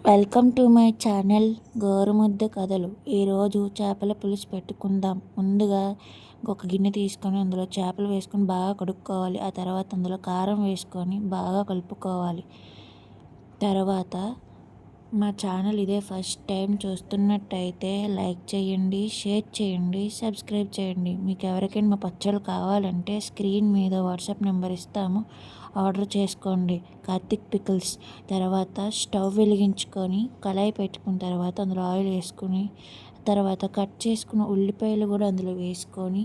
Welcome to my channel గోరుముద్ద కథలు. ఈరోజు చేపల పులుసు పెట్టుకుందాం. ముందుగా ఒక గిన్నె తీసుకొని అందులో చేపలు వేసుకొని బాగా కడుక్కోవాలి. ఆ తర్వాత అందులో కారం వేసుకొని బాగా కలుపుకోవాలి. తర్వాత మా ఛానల్ ఇదే ఫస్ట్ టైం చూస్తున్నట్టయితే లైక్ చేయండి, షేర్ చేయండి, సబ్స్క్రైబ్ చేయండి. మీకు ఎవరికైనా మా పచ్చళ్ళు కావాలంటే స్క్రీన్ మీద వాట్సాప్ నెంబర్ ఇస్తాము, ఆర్డర్ చేసుకోండి. కార్తిక్ పికిల్స్. తర్వాత స్టవ్ వెలిగించుకొని కళాయి పెట్టుకున్న తర్వాత అందులో ఆయిల్ వేసుకొని తర్వాత కట్ చేసుకున్న ఉల్లిపాయలు కూడా అందులో వేసుకొని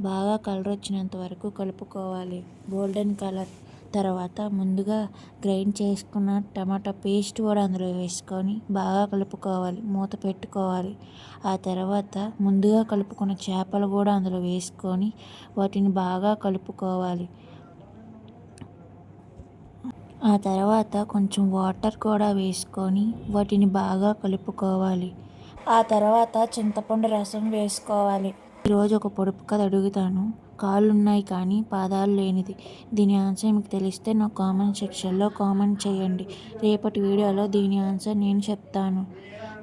బాగా కలర్ వచ్చినంత వరకు కలుపుకోవాలి. గోల్డెన్ కలర్ తర్వాత ముందుగా గ్రైండ్ చేసుకున్న టమాటా పేస్ట్ కూడా అందులో వేసుకొని బాగా కలుపుకోవాలి. మూత పెట్టుకోవాలి. ఆ తర్వాత ముందుగా కలుపుకున్న చేపలు కూడా అందులో వేసుకొని వాటిని బాగా కలుపుకోవాలి. ఆ తర్వాత కొంచెం వాటర్ కూడా వేసుకొని వాటిని బాగా కలుపుకోవాలి. ఆ తర్వాత చింతపండు రసం వేసుకోవాలి. ఈరోజు ఒక పొడుపు కథ అడుగుతాను. కాళ్ళు ఉన్నాయి కానీ పాదాలు లేనిది. దీని ఆన్సర్ మీకు తెలిస్తే నా కామెంట్ సెక్షన్లో కామెంట్ చేయండి. రేపటి వీడియోలో దీని ఆన్సర్ నేను చెప్తాను.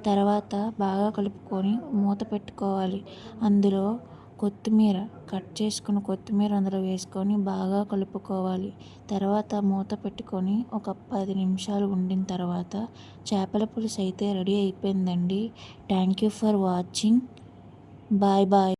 తర్వాత బాగా కలుపుకొని మూత పెట్టుకోవాలి. అందులో కొత్తిమీర కట్ చేసుకున్న కొత్తిమీర అందులో వేసుకొని బాగా కలుపుకోవాలి. తర్వాత మూత పెట్టుకొని ఒక 10 నిమిషాలు ఉండిన తర్వాత చేపల పులుసు అయితే రెడీ అయిపోయిందండి. Thank you for watching. Bye bye.